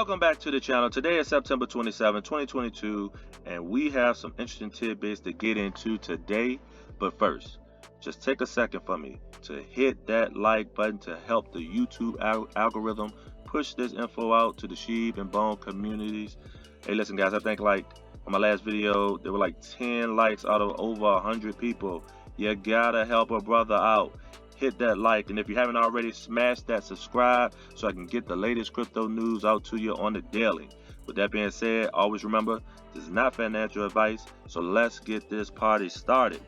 Welcome back to the channel. Today is September 27, 2022, and we have some interesting tidbits to get into today. But first, just take a second for me to hit that like button to help the YouTube algorithm push this info out to the sheep and bone communities. Hey, listen guys, I think like on my last video, there were like 10 likes out of over 100 people. You gotta help a brother out. Hit that like, and if you haven't already, smash that subscribe so I can get the latest crypto news out to you on the daily. With that being said, always remember, this is not financial advice, so let's get this party started.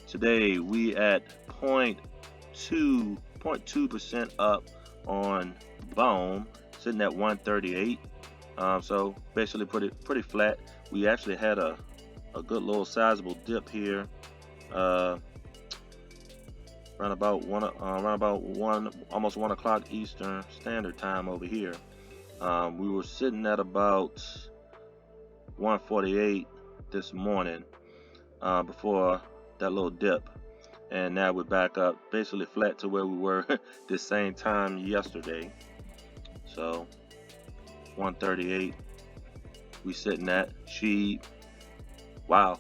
Today we at 0.2% up on Bone, sitting at 138. So basically pretty flat. We actually had a good little sizable dip here. Around about almost 1 o'clock Eastern Standard Time over here. We were sitting at about 148 this morning before that little dip, and now we're back up basically flat to where we were the same time yesterday. So 138 we sitting at. Sheep, wow,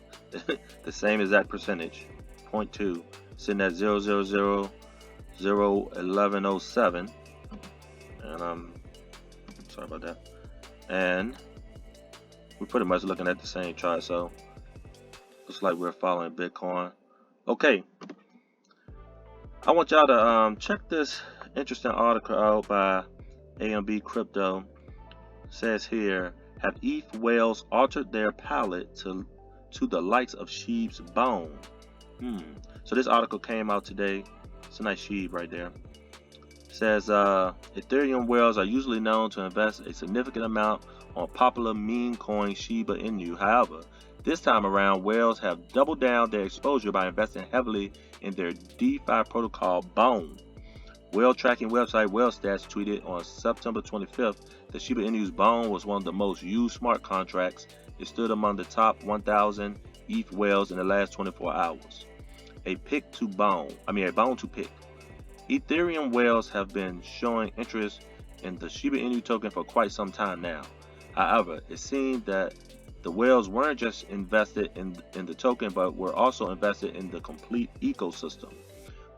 the same exact percentage, 0.2, sitting at 0.0001107, and sorry about that. And we're pretty much looking at the same chart, so looks like we're following Bitcoin. Okay, I want y'all to check this interesting article out by AMB Crypto. It says here, have ETH whales altered their palate to the likes of sheep's bone? So this article came out today. It's a nice sheep right there. It says Ethereum whales are usually known to invest a significant amount on popular meme coin Shiba Inu. However, this time around, whales have doubled down their exposure by investing heavily in their DeFi protocol Bone. Whale tracking website WhaleStats tweeted on September 25th that Shiba Inu's Bone was one of the most used smart contracts. It stood among the top 1,000 ETH whales in the last 24 hours. A bone to pick. Ethereum whales have been showing interest in the Shiba Inu token for quite some time now. However, it seemed that the whales weren't just invested in the token, but were also invested in the complete ecosystem.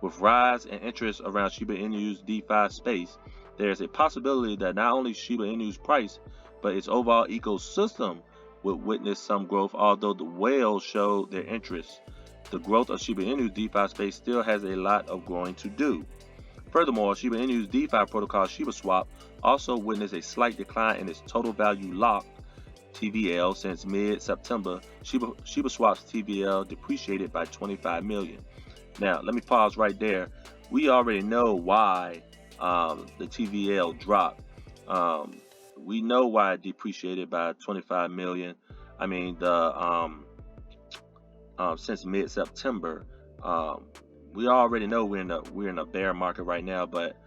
With rise in interest around Shiba Inu's DeFi space, there is a possibility that not only Shiba Inu's price, but its overall ecosystem would witness some growth. Although the whales showed their interest, the growth of Shiba Inu's DeFi space still has a lot of growing to do. Furthermore, Shiba Inu's DeFi protocol ShibaSwap also witnessed a slight decline in its total value locked TVL since mid-September. ShibaSwap's TVL depreciated by 25 million. Now, let me pause right there. We already know why the TVL dropped. We know why it depreciated by 25 million. I mean, since mid-September, we already know we're in a bear market right now. But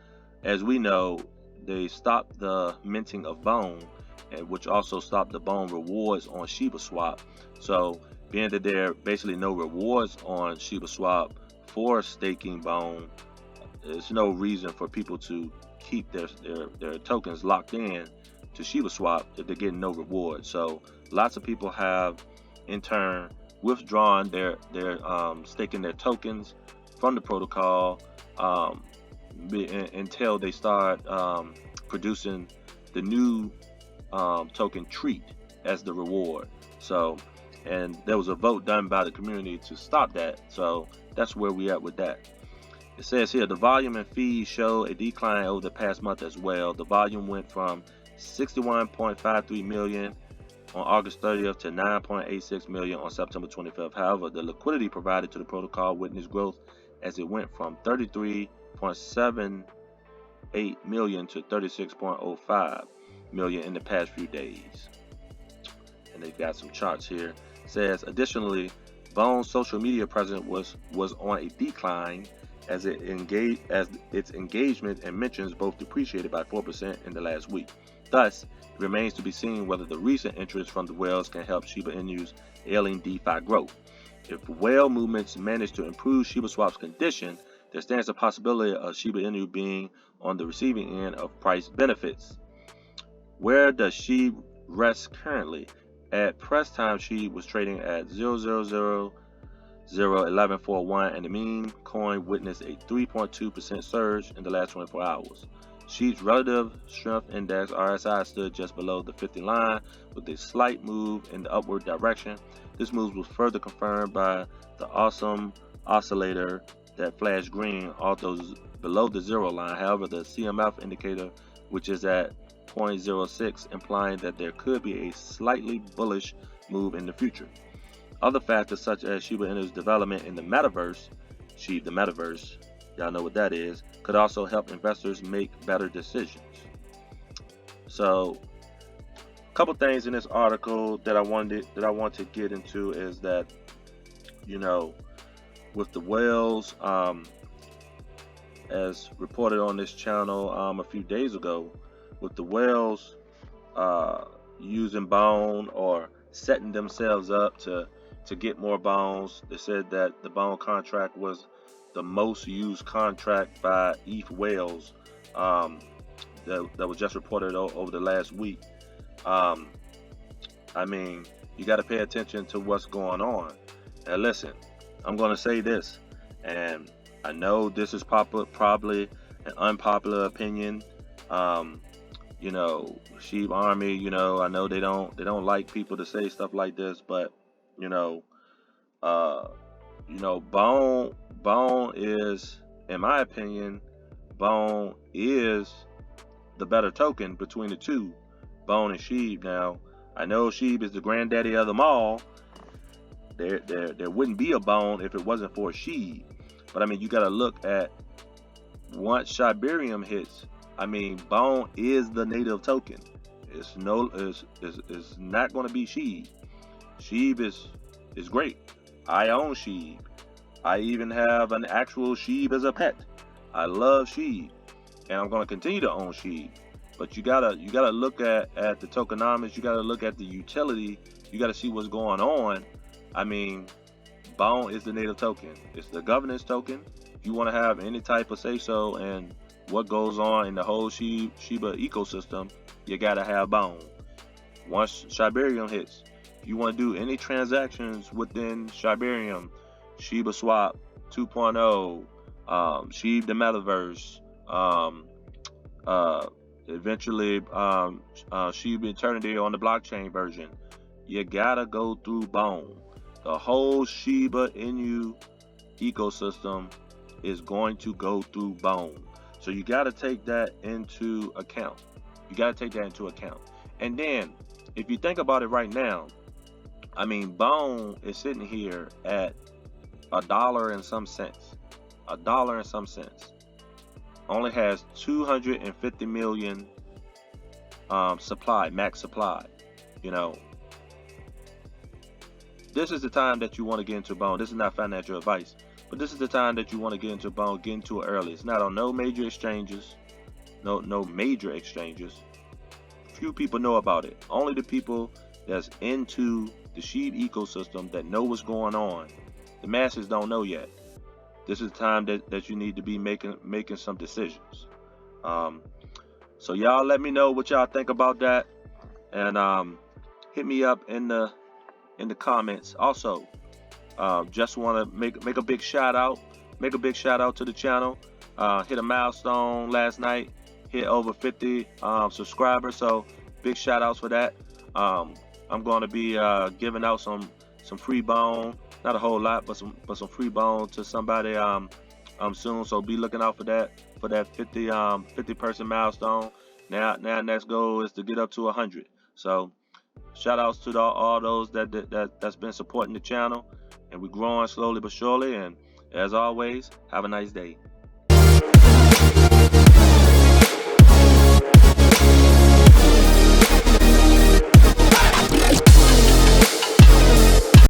as we know, they stopped the minting of Bone, and which also stopped the Bone rewards on ShibaSwap. So, being that there are basically no rewards on ShibaSwap for staking Bone, there's no reason for people to keep their tokens locked in to ShibaSwap if they're getting no reward. So lots of people have in turn withdrawn their staking their tokens from the protocol until they start producing the new token Treat as the reward. So, and there was a vote done by the community to stop that. So that's where we at with that. It says here, the volume and fees show a decline over the past month as well. The volume went from 61.53 million on August 30th to 9.86 million on September 25th. However, the liquidity provided to the protocol witnessed growth as it went from 33.78 million to 36.05 million in the past few days. And they've got some charts here. It says, additionally, Bone's social media presence was on a decline as its engagement and mentions both depreciated by 4% in the last week. Thus, it remains to be seen whether the recent interest from the whales can help Shiba Inu's ailing DeFi growth. If whale movements manage to improve ShibaSwap's condition, there stands a possibility of Shiba Inu being on the receiving end of price benefits. Where does SHIB rest currently? At press time, SHIB was trading at 0.0001141, and the meme coin witnessed a 3.2% surge in the last 24 hours. SHIB's relative strength index (RSI) stood just below the 50 line with a slight move in the upward direction. This move was further confirmed by the awesome oscillator that flashed green, although below the zero line. However, the CMF indicator, which is at 0.06, implying that there could be a slightly bullish move in the future. Other factors such as Shiba Inu's development in the metaverse, SHIB the metaverse, y'all know what that is, could also help investors make better decisions. So, a couple things in this article that I want to get into is that, you know, with the whales, as reported on this channel a few days ago, with the whales using bone or setting themselves up to get more bones. They said that the bone contract was the most used contract by ETH whales that was just reported over the last week. I mean, you got to pay attention to what's going on. And listen, I'm going to say this, and I know this is probably an unpopular opinion. You know, SHIB Army, you know, I know they don't like people to say stuff like this, but bone is, in my opinion, bone is the better token between the two, bone and SHIB. Now, I know SHIB is the granddaddy of them all. There wouldn't be a bone if it wasn't for SHIB. But I mean, you got to look at once Shibarium hits. I mean, bone is the native token. It's not going to be SHIB. SHIB is great. I own SHIB. I even have an actual SHIB as a pet. I love SHIB, and I'm going to continue to own SHIB. But you gotta look at the tokenomics. You gotta look at the utility. You gotta see what's going on. I mean, bone is the native token. It's the governance token. If you want to have any type of say so and what goes on in the whole Shiba ecosystem, you gotta have bone. Once Shibarium hits, if you want to do any transactions within Shibarium, Shiba Swap 2.0, SHIB the metaverse, eventually SHIB Eternity on the blockchain version, you gotta go through bone. The whole Shiba Inu ecosystem is going to go through bone. So you got to take that into account. And then, if you think about it right now, I mean, bone is sitting here at $1 and some cents. $1 and some cents. Only has 250 million max supply. You know, this is the time that you want to get into bone. This is not financial advice, but this is the time that you want to get into bone. Get into it early. It's not on no major exchanges. No major exchanges. Few people know about it. Only the people that's into the SHIB ecosystem that know what's going on. The masses don't know yet. This is the time that you need to be making some decisions. So y'all let me know what y'all think about that, and hit me up in the comments. Also, just want to make a big shout out. Make a big shout out to the channel. Hit a milestone last night. Hit over 50 subscribers. So big shout outs for that. I'm going to be giving out some free bone. Not a whole lot, but some free bone to somebody soon. So be looking out for that 50 person milestone. Now next goal is to get up to 100. So shout outs to all those that's been supporting the channel, and we're growing slowly but surely. And as always, have a nice day.